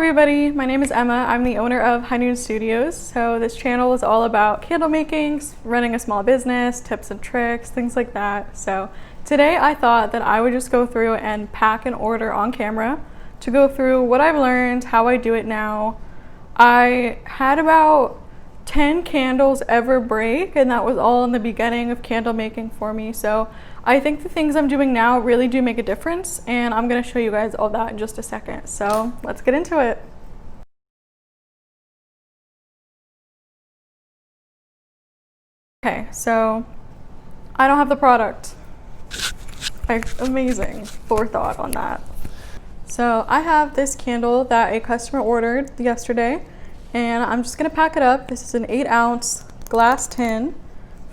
everybody, my name is Emma. I'm the owner of High Noon Studios. So this channel is all about candle making, running a small business, tips and tricks, things like that. So today I thought that I would just go through and pack an order on camera to go through what I've learned, how I do it now. I had about 10 candles ever break, and that was all in the beginning of candle making for me. So I think the things I'm doing now really do make a difference, and I'm going to show you guys all that in just a second. So let's get into it. Okay, so I don't have the product. Amazing forethought on that. So I have this candle that a customer ordered yesterday, and I'm just going to pack it up. This is an 8-ounce glass tin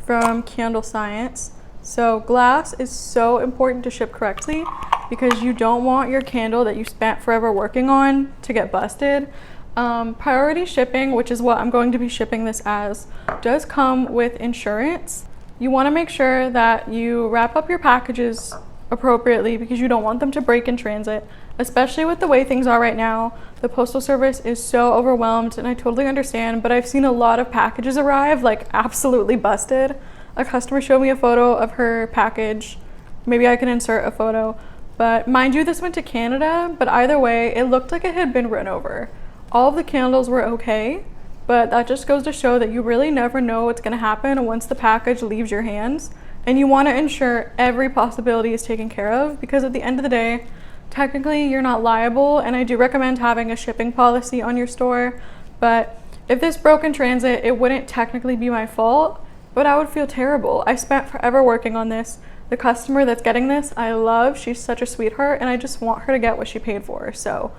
from Candle Science. So glass is so important to ship correctly because you don't want your candle that you spent forever working on to get busted. Priority shipping, which is what I'm going to be shipping this as, does come with insurance. You want to make sure that you wrap up your packages appropriately because you don't want them to break in transit, especially with the way things are right now. The Postal Service is so overwhelmed, and I totally understand, but I've seen a lot of packages arrive like absolutely busted. A customer showed me a photo of her package. Maybe I can insert a photo, but mind you, this went to Canada, but either way, it looked like it had been run over. All of the candles were okay, but that just goes to show that you really never know what's gonna happen once the package leaves your hands, and you wanna ensure every possibility is taken care of, because at the end of the day, technically you're not liable, and I do recommend having a shipping policy on your store, but if this broke in transit, it wouldn't technically be my fault, but I would feel terrible. I spent forever working on this. The customer that's getting this, I love. She's such a sweetheart, and I just want her to get what she paid for. So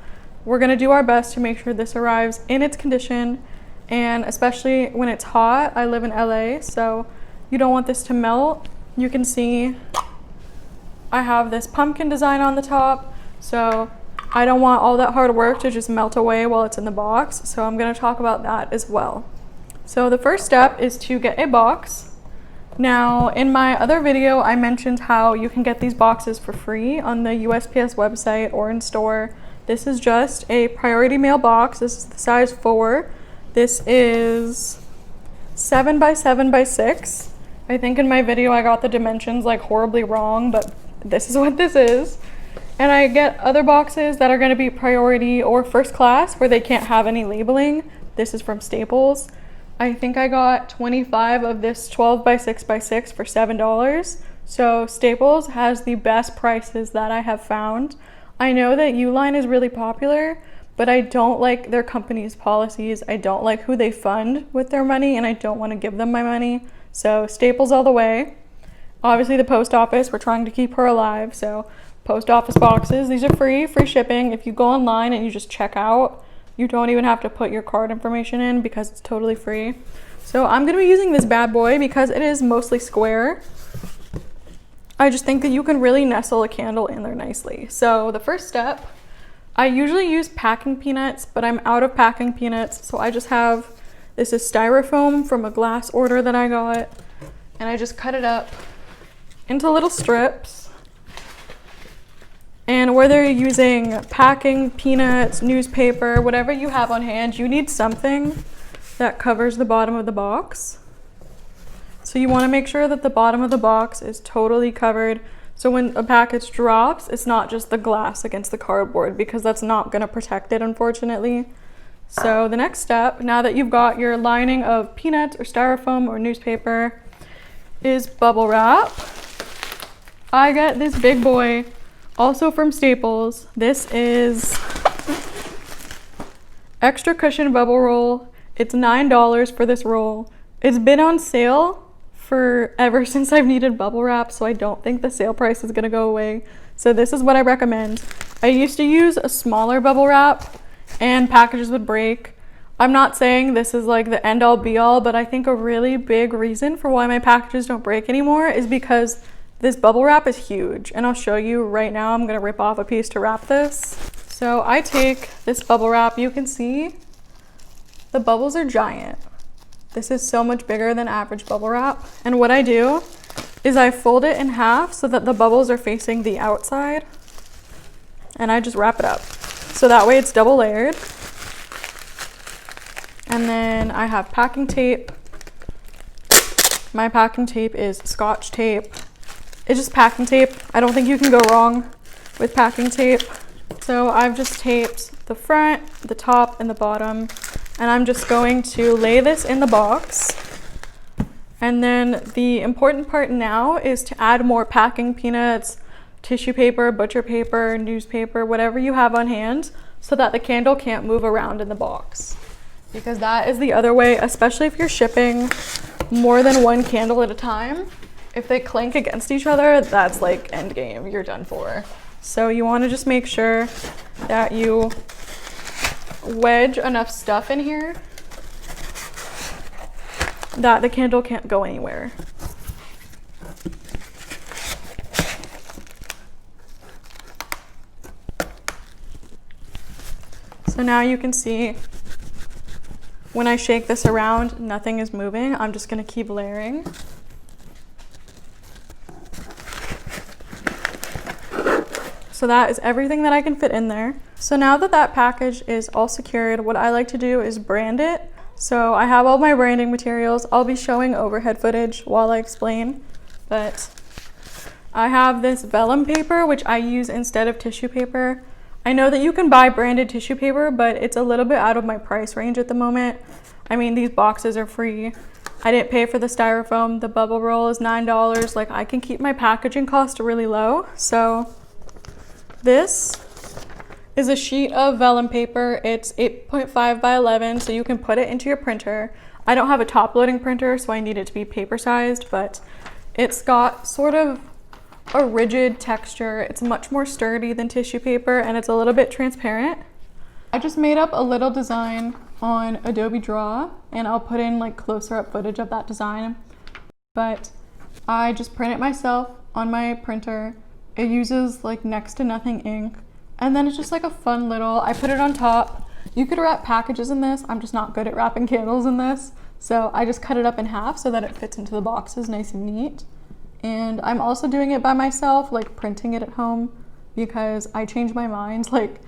we're gonna do our best to make sure this arrives in its condition, and especially when it's hot. I live in LA, so you don't want this to melt. You can see I have this pumpkin design on the top, so I don't want all that hard work to just melt away while it's in the box. So I'm gonna talk about that as well. So the first step is to get a box. Now, in my other video, I mentioned how you can get these boxes for free on the USPS website or in store. This is just a priority mail box. This is the size 4. This is 7 by 7 by 6. I think in my video I got the dimensions like horribly wrong, but this is what this is. And I get other boxes that are going to be priority or first class where they can't have any labeling. This is from Staples. I think I got 25 of this 12 by 6 by 6 for $7. So Staples has the best prices that I have found. I know that Uline is really popular, but I don't like their company's policies. I don't like who they fund with their money, and I don't want to give them my money. So Staples all the way. Obviously the post office, we're trying to keep her alive. So post office boxes, these are free shipping. If you go online and you just check out, you don't even have to put your card information in because it's totally free. So I'm gonna be using this bad boy because it is mostly square. I just think that you can really nestle a candle in there nicely. So the first step, I usually use packing peanuts, but I'm out of packing peanuts. So I just have, this is styrofoam from a glass order that I got, and I just cut it up into little strips. And whether you're using packing, peanuts, newspaper, whatever you have on hand, you need something that covers the bottom of the box. So you want to make sure that the bottom of the box is totally covered. So when a package drops, it's not just the glass against the cardboard, because that's not going to protect it, unfortunately. So the next step, now that you've got your lining of peanuts or styrofoam or newspaper, is bubble wrap. I get this big boy, also from Staples. This is extra cushion bubble roll. It's $9 for this roll. It's been on sale forever since I've needed bubble wrap, so I don't think the sale price is gonna go away. So this is what I recommend. I used to use a smaller bubble wrap and packages would break. I'm not saying this is like the end all be all, but I think a really big reason for why my packages don't break anymore is because this bubble wrap is huge, and I'll show you right now. I'm gonna rip off a piece to wrap this. So I take this bubble wrap. You can see the bubbles are giant. This is so much bigger than average bubble wrap. And what I do is I fold it in half so that the bubbles are facing the outside, and I just wrap it up. So that way it's double layered. And then I have packing tape. My packing tape is Scotch tape. It's just packing tape. I don't think you can go wrong with packing tape. So I've just taped the front, the top, and the bottom. And I'm just going to lay this in the box. And then the important part now is to add more packing peanuts, tissue paper, butcher paper, newspaper, whatever you have on hand, so that the candle can't move around in the box. Because that is the other way, especially if you're shipping more than one candle at a time. If they clink against each other, that's like end game, you're done for. So you want to just make sure that you wedge enough stuff in here that the candle can't go anywhere. So now you can see when I shake this around, nothing is moving. I'm just going to keep layering. So that is everything that I can fit in there. So now that that package is all secured, what I like to do is brand it. So I have all my branding materials. I'll be showing overhead footage while I explain, but I have this vellum paper, which I use instead of tissue paper. I know that you can buy branded tissue paper, but it's a little bit out of my price range at the moment. I mean, these boxes are free. I didn't pay for the styrofoam. The bubble roll is $9. Like, I can keep my packaging cost really low. So this is a sheet of vellum paper. It's 8.5 by 11, so you can put it into your printer. I don't have a top loading printer, so I need it to be paper sized, but it's got sort of a rigid texture. It's much more sturdy than tissue paper, and it's a little bit transparent. I just made up a little design on Adobe Draw, and I'll put in like closer up footage of that design, but I just print it myself on my printer. It uses like next to nothing ink, and then it's just like a fun little, I put it on top. You could wrap packages in this. I'm just not good at wrapping candles in this, so I just cut it up in half so that it fits into the boxes nice and neat. And I'm also doing it by myself, like printing it at home, because I change my mind like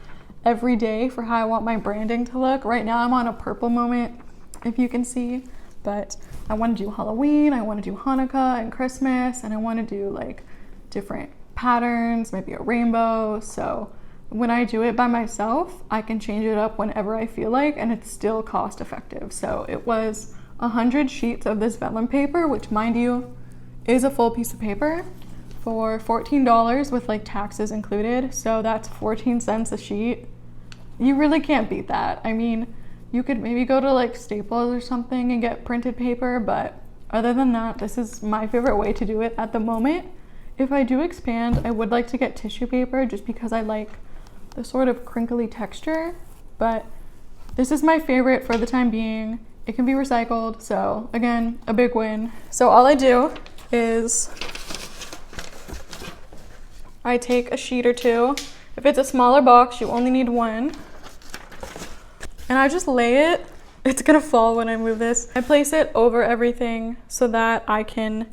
every day for how I want my branding to look. Right now I'm on a purple moment, if you can see, but I want to do Halloween, I want to do Hanukkah and Christmas, and I want to do like different patterns, maybe a rainbow. So when I do it by myself, I can change it up whenever I feel like, and it's still cost effective. So it was 100 sheets of this vellum paper, which, mind you, is a full piece of paper, for $14 with like taxes included. So that's 14 cents a sheet. You really can't beat that. I mean, you could maybe go to like Staples or something and get printed paper, but other than that, this is my favorite way to do it at the moment. If I do expand, I would like to get tissue paper just because I like the sort of crinkly texture, but this is my favorite for the time being. It can be recycled, so again, a big win. So all I do is I take a sheet or two. If it's a smaller box, you only need one. And I just lay it. It's gonna fall when I move this. I place it over everything so that I can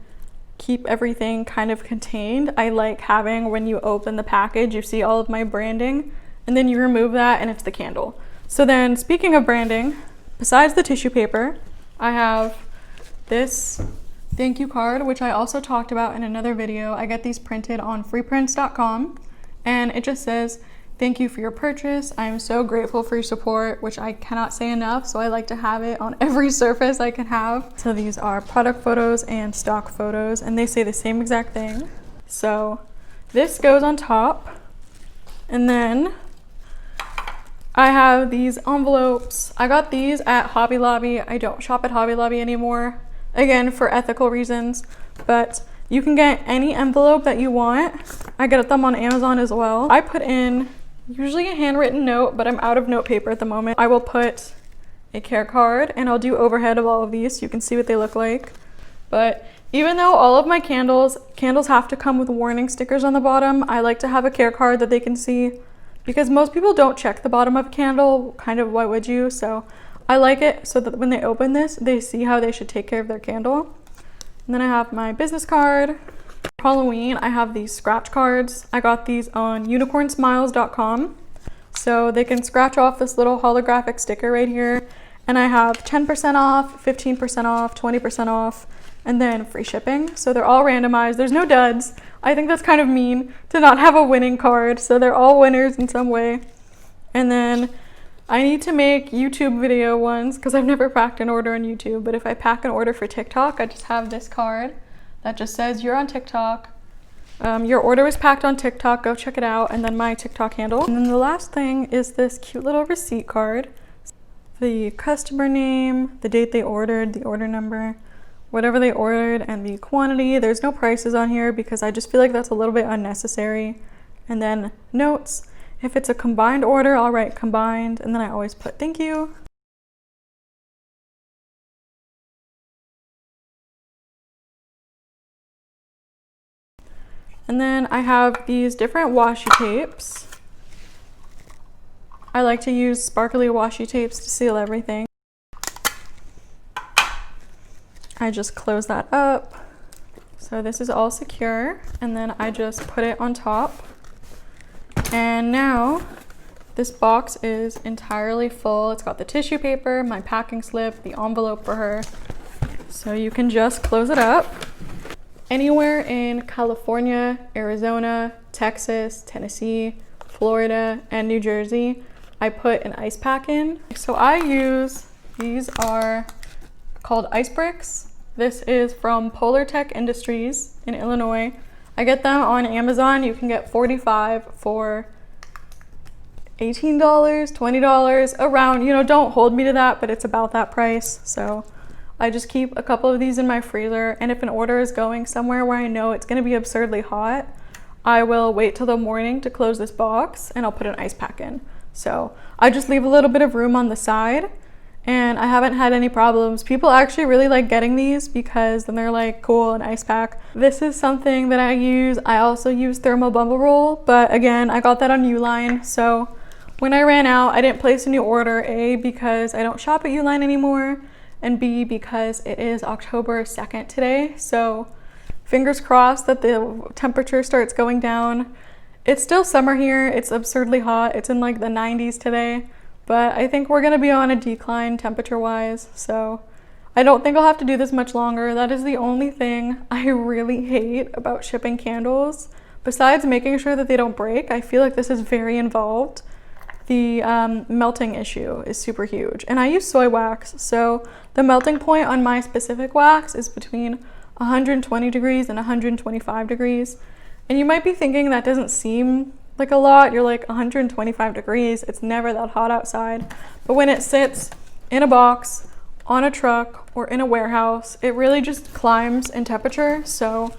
keep everything kind of contained. I like having, when you open the package, you see all of my branding, and then you remove that and it's the candle. So then, speaking of branding, besides the tissue paper, I have this thank you card, which I also talked about in another video. I get these printed on FreePrints.com, and it just says, "Thank you for your purchase. I am so grateful for your support," which I cannot say enough, so I like to have it on every surface I can have. So these are product photos and stock photos, and they say the same exact thing. So this goes on top, and then I have these envelopes. I got these at Hobby Lobby. I don't shop at Hobby Lobby anymore, again, for ethical reasons, but you can get any envelope that you want. I get them on Amazon as well. I put in usually a handwritten note, but I'm out of note paper at the moment. I will put a care card, and I'll do overhead of all of these so you can see what they look like. But even though all of my candles have to come with warning stickers on the bottom, I like to have a care card that they can see, because most people don't check the bottom of a candle. Kind of, why would you? So I like it so that when they open this, they see how they should take care of their candle. And then I have my business card. For Halloween, I have these scratch cards. I got these on unicornsmiles.com. So they can scratch off this little holographic sticker right here, And I have 10% off, 15% off, 20% off, and then free shipping. So they're all randomized. There's no duds. I think that's kind of mean to not have a winning card. So they're all winners in some way. And then I need to make YouTube video ones because I've never packed an order on YouTube. But if I pack an order for TikTok, I just have this card that just says you're on TikTok. Your order was packed on TikTok. Go check it out. And then my TikTok handle. And then the last thing is this cute little receipt card. The customer name, the date they ordered, the order number, whatever they ordered, and the quantity. There's no prices on here because I just feel like that's a little bit unnecessary. And then notes. If it's a combined order, I'll write combined, and then I always put thank you. And then I have these different washi tapes. I like to use sparkly washi tapes to seal everything. I just close that up. So this is all secure, and then I just put it on top. And now this box is entirely full. It's got the tissue paper, my packing slip, the envelope for her. So you can just close it up. Anywhere in California, Arizona, Texas, Tennessee, Florida, and New Jersey, I put an ice pack in. So I use, these are called ice bricks. This is from Polar Tech Industries in Illinois. I get them on Amazon. You can get 45 for $18, $20, around, you know, don't hold me to that, but it's about that price. So I just keep a couple of these in my freezer. And if an order is going somewhere where I know it's gonna be absurdly hot, I will wait till the morning to close this box and I'll put an ice pack in. So I just leave a little bit of room on the side, and I haven't had any problems. People actually really like getting these because then they're like, cool, an ice pack. This is something that I use. I also use thermal bubble roll, but again, I got that on Uline. So when I ran out, I didn't place a new order, A, because I don't shop at Uline anymore, and B, because it is October 2nd today. So fingers crossed that the temperature starts going down. It's still summer here. It's absurdly hot. It's in like the 90s today, but I think we're gonna be on a decline temperature-wise. So I don't think I'll have to do this much longer. That is the only thing I really hate about shipping candles. Besides making sure that they don't break, I feel like this is very involved. The melting issue is super huge. And I use soy wax, so the melting point on my specific wax is between 120 degrees and 125 degrees. And you might be thinking that doesn't seem like a lot. You're like 125 degrees, it's never that hot outside. But when it sits in a box, on a truck, or in a warehouse, it really just climbs in temperature. So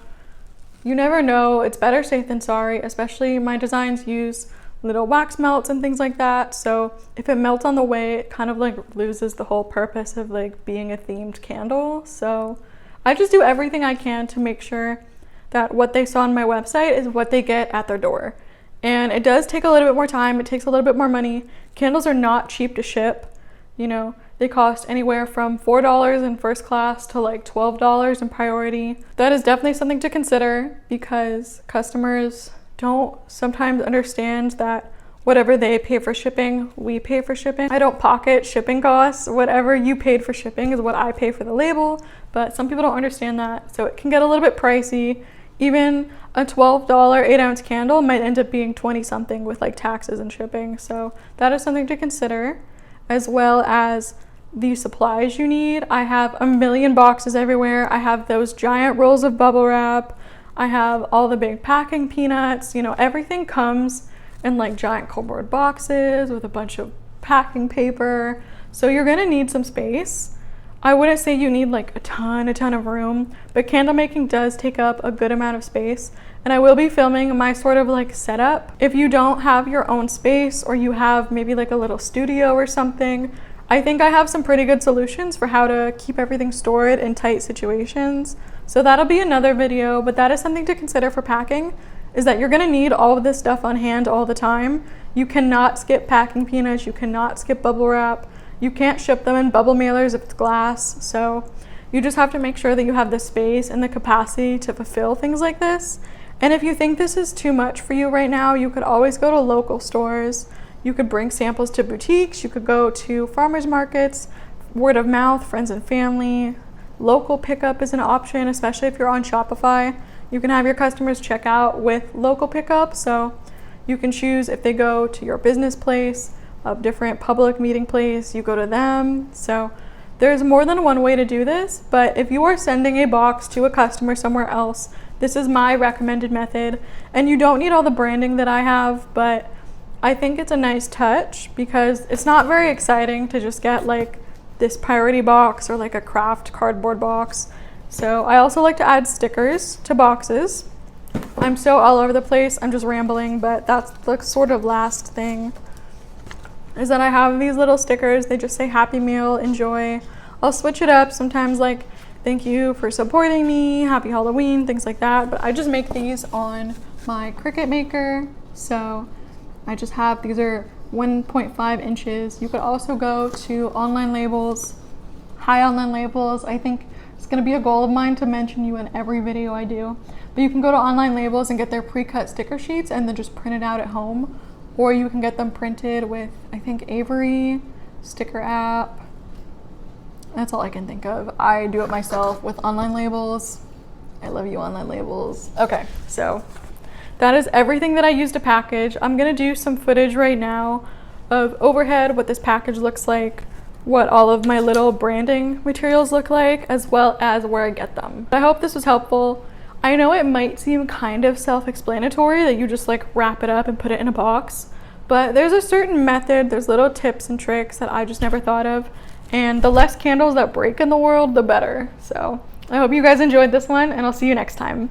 you never know, it's better safe than sorry, especially my designs use little wax melts and things like that. So if it melts on the way, it kind of like loses the whole purpose of like being a themed candle. So I just do everything I can to make sure that what they saw on my website is what they get at their door. And it does take a little bit more time. It takes a little bit more money. Candles are not cheap to ship. You know, they cost anywhere from $4 in first class to like $12 in priority. That is definitely something to consider because customers don't sometimes understand that whatever they pay for shipping, we pay for shipping. I don't pocket shipping costs. Whatever you paid for shipping is what I pay for the label, but some people don't understand that. So it can get a little bit pricey. Even a $12 8-ounce candle might end up being 20 something with like taxes and shipping. So that is something to consider, as well as the supplies you need. I have a million boxes everywhere. I have those giant rolls of bubble wrap. I have all the big packing peanuts. You know, everything comes in like giant cardboard boxes with a bunch of packing paper. So you're gonna need some space. I wouldn't say you need like a ton of room, but candle making does take up a good amount of space. And I will be filming my sort of like setup. If you don't have your own space, or you have maybe like a little studio or something, I think I have some pretty good solutions for how to keep everything stored in tight situations. So that'll be another video, but that is something to consider for packing, is that you're gonna need all of this stuff on hand all the time. You cannot skip packing peanuts, you cannot skip bubble wrap, you can't ship them in bubble mailers if it's glass. So you just have to make sure that you have the space and the capacity to fulfill things like this. And if you think this is too much for you right now, you could always go to local stores. You could bring samples to boutiques, you could go to farmers markets, word of mouth, friends and family. Local pickup is an option, especially if you're on Shopify. You can have your customers check out with local pickup, so you can choose if they go to your business place, a different public meeting place, you go to them. So there's more than one way to do this, but if you are sending a box to a customer somewhere else, this is my recommended method. And you don't need all the branding that I have, but I think it's a nice touch because it's not very exciting to just get like this priority box or like a craft cardboard box. So I also like to add stickers to boxes. I'm so all over the place, I'm just rambling, but that's the sort of last thing, is that I have these little stickers. They just say Happy Meal, enjoy. I'll switch it up sometimes, like thank you for supporting me, happy Halloween, things like that. But I just make these on my Cricut maker. So I just have, these are 1.5 inches. You could also go to Online Labels, High Online Labels. I think it's gonna be a goal of mine to mention you in every video I do. But you can go to Online Labels and get their pre-cut sticker sheets and then just print it out at home. Or you can get them printed with, I think, Avery, Sticker App. That's all I can think of. I do it myself with Online Labels. I love you, Online Labels. Okay, so that is everything that I use to package. I'm gonna do some footage right now of overhead, what this package looks like, what all of my little branding materials look like, as well as where I get them. I hope this was helpful. I know it might seem kind of self-explanatory that you just like wrap it up and put it in a box, but there's a certain method, there's little tips and tricks that I just never thought of, and the less candles that break in the world, the better. So I hope you guys enjoyed this one, and I'll see you next time.